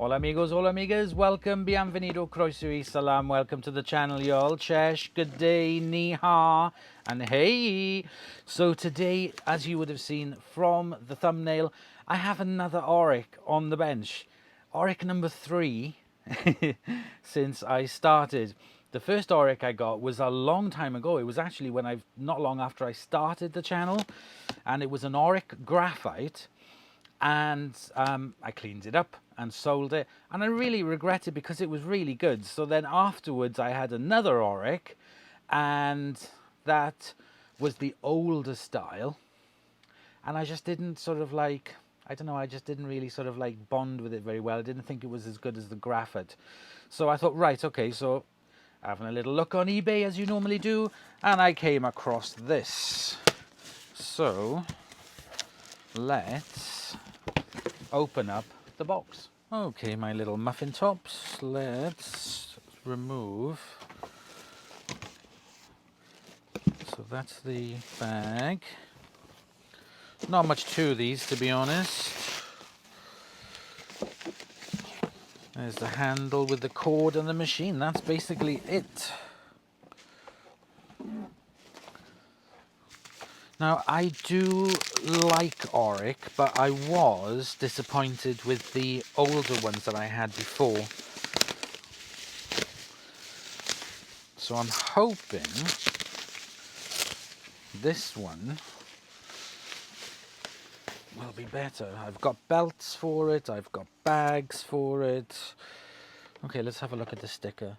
Hola amigos, hola amigas, welcome, bienvenido, croeso y salam, welcome to the channel y'all, chesh, good day, ni ha, and hey. So today, as you would have seen from the thumbnail, I have another Oreck on the bench. Oreck number 3 since I started. The first Oreck I got was a long time ago. It was actually not long after I started the channel, and it was an Oreck graphite. And I cleaned it up and sold it, and I really regret it because it was really good. So then afterwards I had another Oreck, and that was the older style, and I just didn't sort of like, I don't know, I just didn't really sort of like bond with it very well. I didn't think it was as good as the graphite. So I thought, right, okay, so having a little look on eBay as you normally do, and I came across this. So let's open up the box. Okay, my little muffin tops, let's remove. So that's the bag. Not much to these, to be honest. There's the handle with the cord and the machine. That's basically it. Now, I do like Oreck, but I was disappointed with the older ones that I had before. So I'm hoping this one will be better. I've got belts for it, I've got bags for it. Okay, let's have a look at the sticker.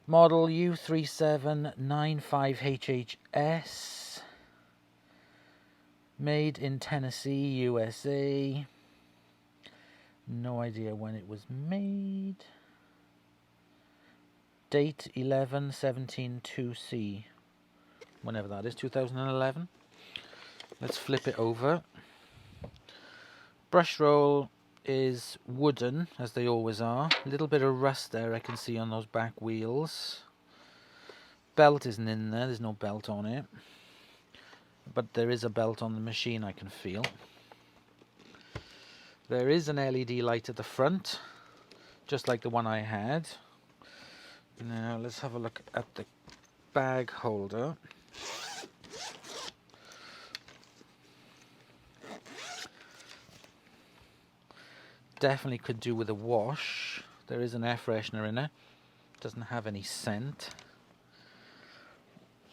Model U3795HHS. Made in Tennessee, USA. No idea when it was made. Date 11/17/2C. Whenever that is, 2011. Let's flip it over. Brush roll is wooden, as they always are. A little bit of rust there I can see on those back wheels. Belt isn't in there, there's no belt on it. But there is a belt on the machine I can feel. There is an LED light at the front, just like the one I had. Now let's have a look at the bag holder. Definitely could do with a wash. There is an air freshener in it. Doesn't have any scent.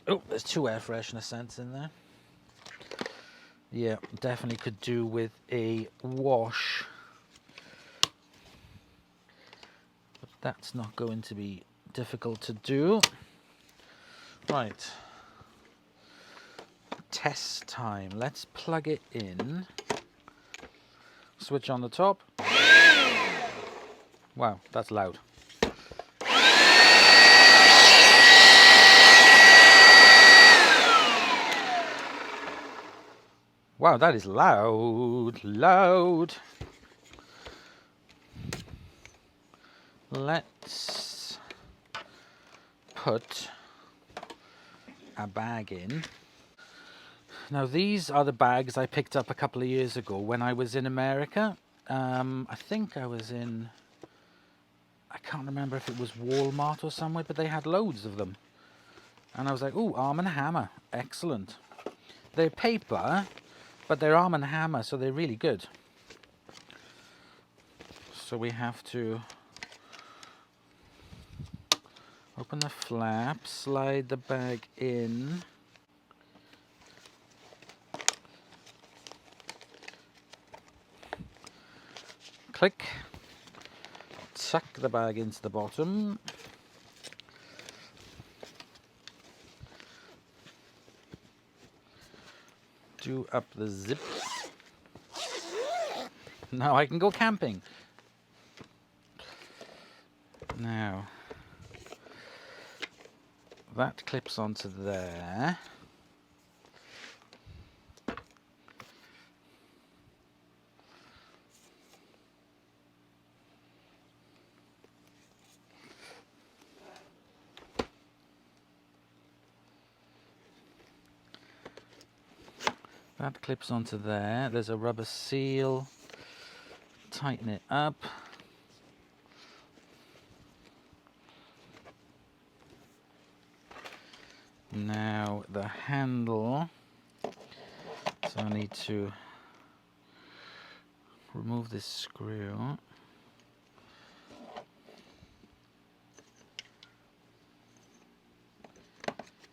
Oh, there's 2 air freshener scents in there. Yeah, definitely could do with a wash. But that's not going to be difficult to do. Right. Test time. Let's plug it in. Switch on the top. Wow, that's loud. Wow, that is loud, loud. Let's put a bag in. Now these are the bags I picked up a couple of years ago when I was in America. I think I was in, I can't remember if it was Walmart or somewhere, but they had loads of them. And I was like, ooh, Arm & Hammer, excellent. They're paper, but they're Arm & Hammer, so they're really good. So we have to open the flap, slide the bag in. Click. Tuck the bag into the bottom. Do up the zips. Now I can go camping. Now, that clips onto there. That clips onto there. There's a rubber seal. Tighten it up. Now the handle, so I need to remove this screw.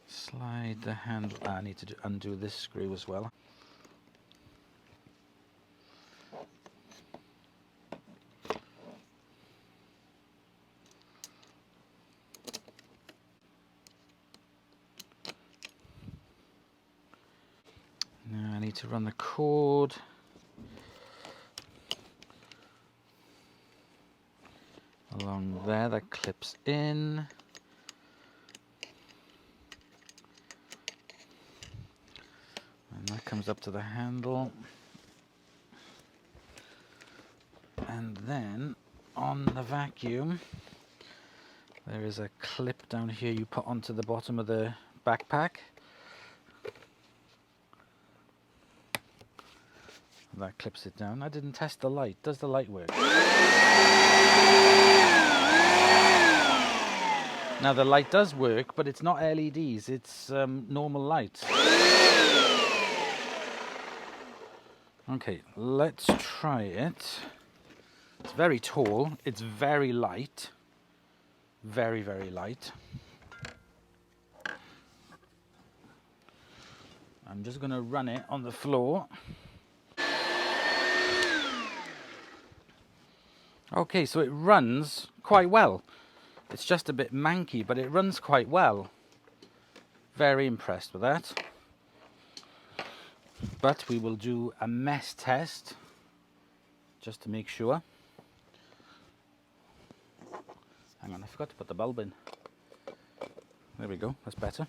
Slide the handle. I need to undo this screw as well. Now I need to run the cord along there. That clips in. And that comes up to the handle. And then on the vacuum, there is a clip down here you put onto the bottom of the backpack. That clips it down. I didn't test the light. Does the light work? Now the light does work, but it's not LEDs. It's normal light. Okay, let's try it. It's very tall. It's very light. Very, very light. I'm just going to run it on the floor. Okay, so it runs quite well. It's just a bit manky, but it runs quite well. Very impressed with that. But we will do a mesh test just to make sure. Hang on, I forgot to put the bulb in. There we go, that's better.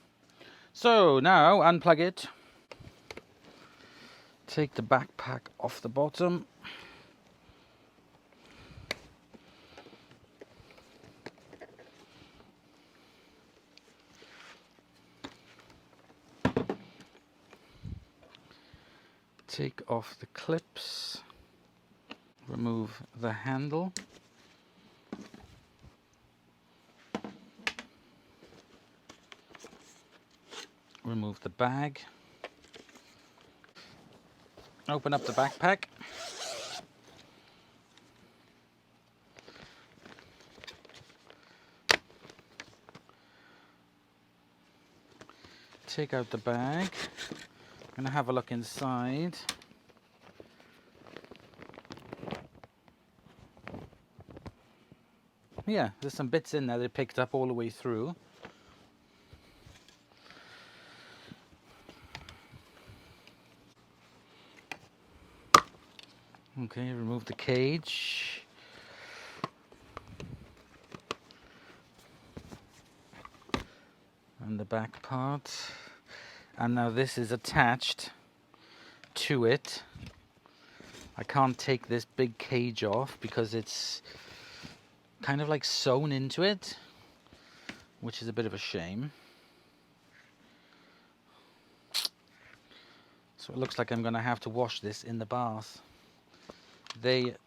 So now unplug it. Take the backpack off the bottom. Take off the clips, remove the handle, remove the bag, open up the backpack, take out the bag. I'm going to have a look inside. Yeah, there's some bits in there they picked up all the way through. Okay, remove the cage. And the back part. And now this is attached to it. I can't take this big cage off because it's kind of like sewn into it, which is a bit of a shame. So it looks like I'm going to have to wash this in the bath.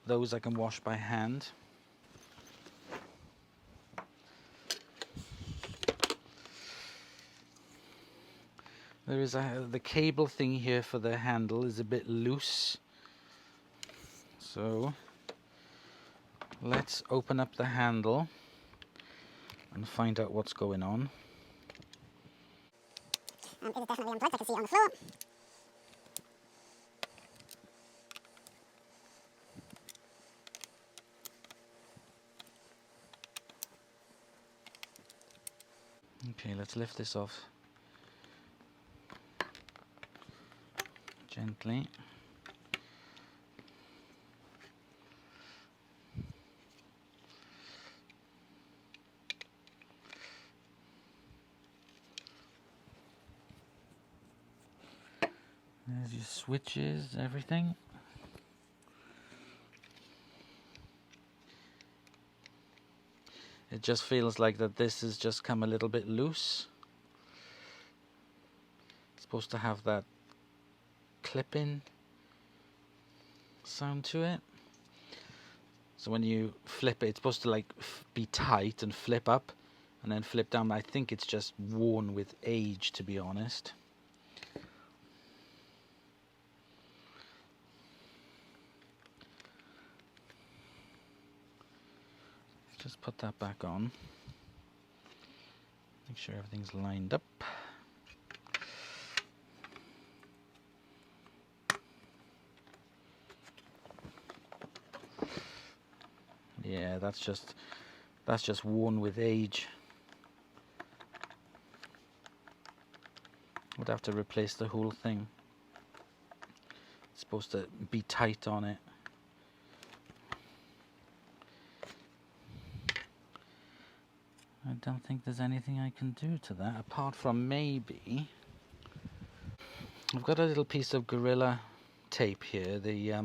Those I can wash by hand. There is the cable thing here for the handle is a bit loose. So let's open up the handle and find out what's going on. It is definitely unplugged, I can see it on the floor. Okay, let's lift this off gently. There's your switches, everything. It just feels like that this has just come a little bit loose. It's supposed to have that clip-in sound to it. So when you flip it, it's supposed to like be tight and flip up, and then flip down. I think it's just worn with age, to be honest. Just put that back on. Make sure everything's lined up. Yeah, that's just worn with age. Would have to replace the whole thing. It's supposed to be tight on it. I don't think there's anything I can do to that apart from maybe I've got a little piece of Gorilla tape here. The if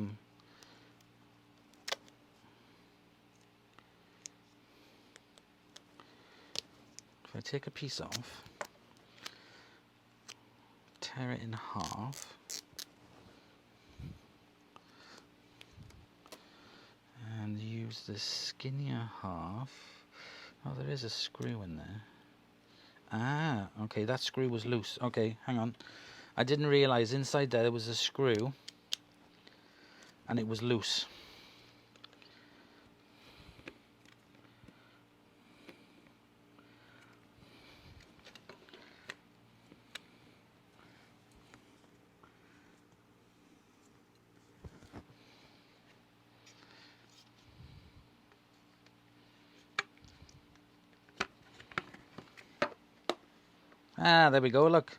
I take a piece off, tear it in half, and use the skinnier half. Oh, there is a screw in there. Ah, okay, that screw was loose. Okay, hang on. I didn't realize inside there was a screw and it was loose. Ah, there we go, look.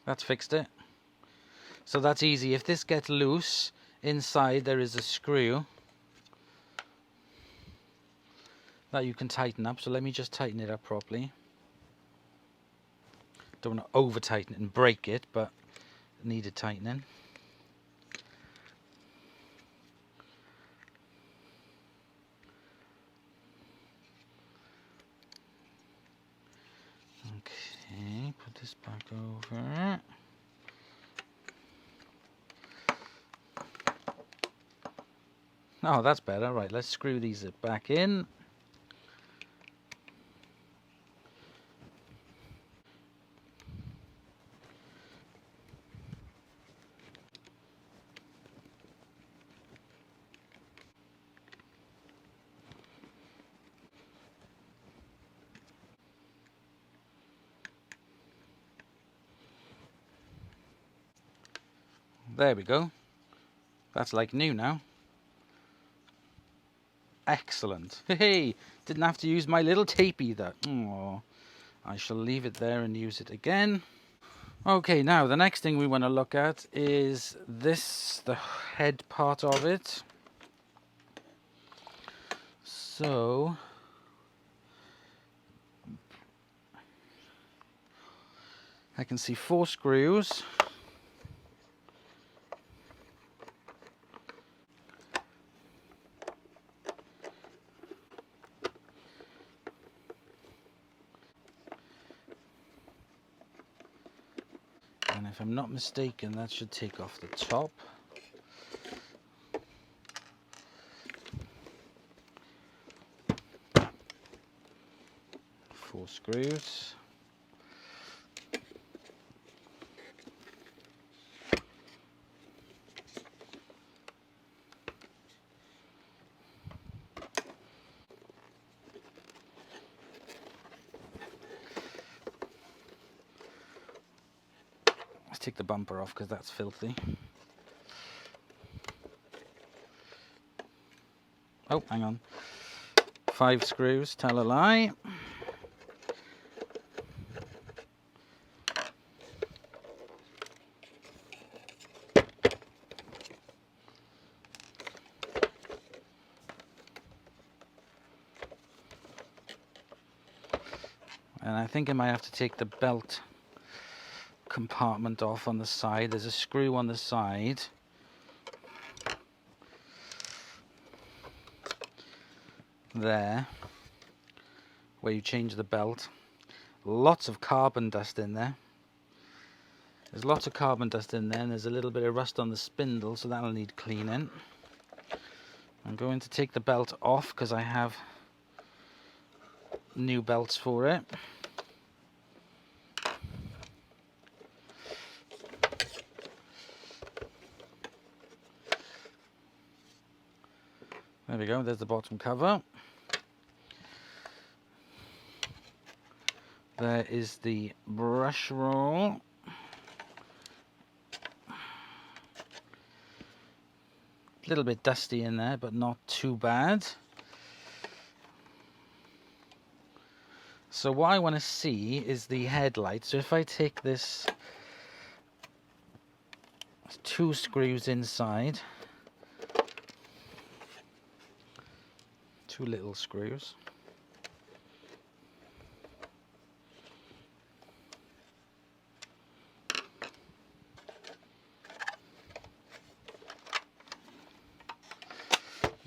That's fixed it. So that's easy. If this gets loose, inside there is a screw that you can tighten up. So let me just tighten it up properly. Don't want to over tighten it and break it, but it needed tightening. Okay, put this back over. Oh, that's better. Right, let's screw these back in. There we go. That's like new now. Excellent. Hey, didn't have to use my little tape either. Oh, I shall leave it there and use it again. Okay, now the next thing we want to look at is this, the head part of it. So I can see 4 screws. And if I'm not mistaken, that should take off the top. Four screws. Let's take the bumper off because that's filthy. Oh, hang on. 5 screws, tell a lie. And I think I might have to take the belt compartment off on the side. There's a screw on the side. There, where you change the belt. Lots of carbon dust in there. There's lots of carbon dust in there, and there's a little bit of rust on the spindle, so that'll need cleaning. I'm going to take the belt off because I have new belts for it. There we go, there's the bottom cover. There is the brush roll. A little bit dusty in there, but not too bad. So what I want to see is the headlight. So if I take this, 2 screws inside, 2 little screws.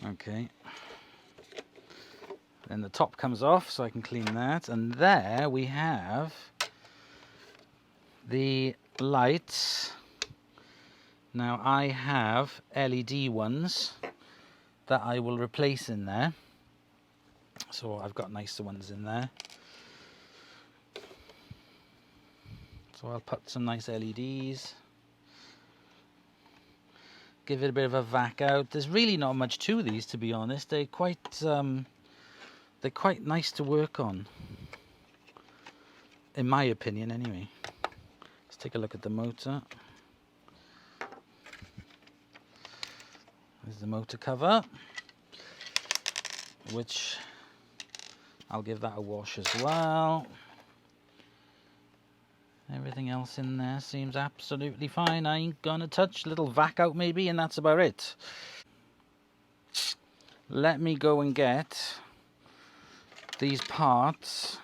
Okay. Then the top comes off, so I can clean that. And there we have the lights. Now I have LED ones that I will replace in there. So I've got nicer ones in there. So I'll put some nice LEDs. Give it a bit of a vac out. There's really not much to these, to be honest. They're quite nice to work on, in my opinion anyway. Let's take a look at the motor. There's the motor cover, which I'll give that a wash as well. Everything else in there seems absolutely fine. I ain't gonna touch. A little vac out maybe, and that's about it. Let me go and get these parts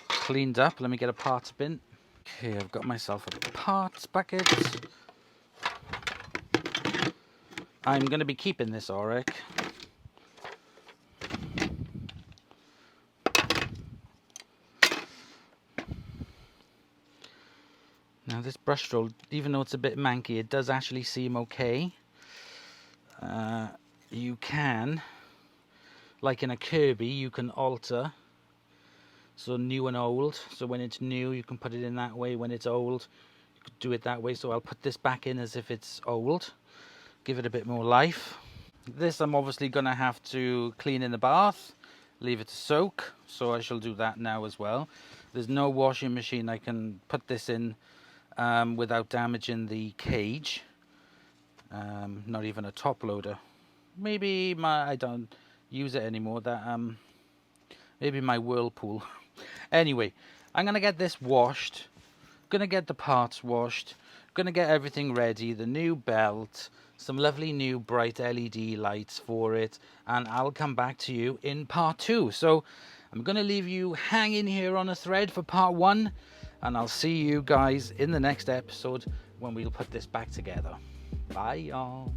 cleaned up. Let me get a parts bin. Okay, I've got myself a parts bucket. I'm going to be keeping this Oreck. Now this brush roll, even though it's a bit manky, it does actually seem okay. You can, like in a Kirby, you can alter. So new and old. So when it's new, you can put it in that way. When it's old, you could do it that way. So I'll put this back in as if it's old. Give it a bit more life. This I'm obviously going to have to clean in the bath. Leave it to soak. So I shall do that now as well. There's no washing machine I can put this in without damaging the cage. Not even a top loader. Maybe I don't use it anymore. Maybe my Whirlpool. Anyway, I'm gonna get this washed. Gonna get the parts washed. Gonna get everything ready. The new belt, some lovely new bright LED lights for it, and I'll come back to you in part 2. So I'm gonna leave you hanging here on a thread for part 1, and I'll see you guys in the next episode when we'll put this back together. Bye y'all.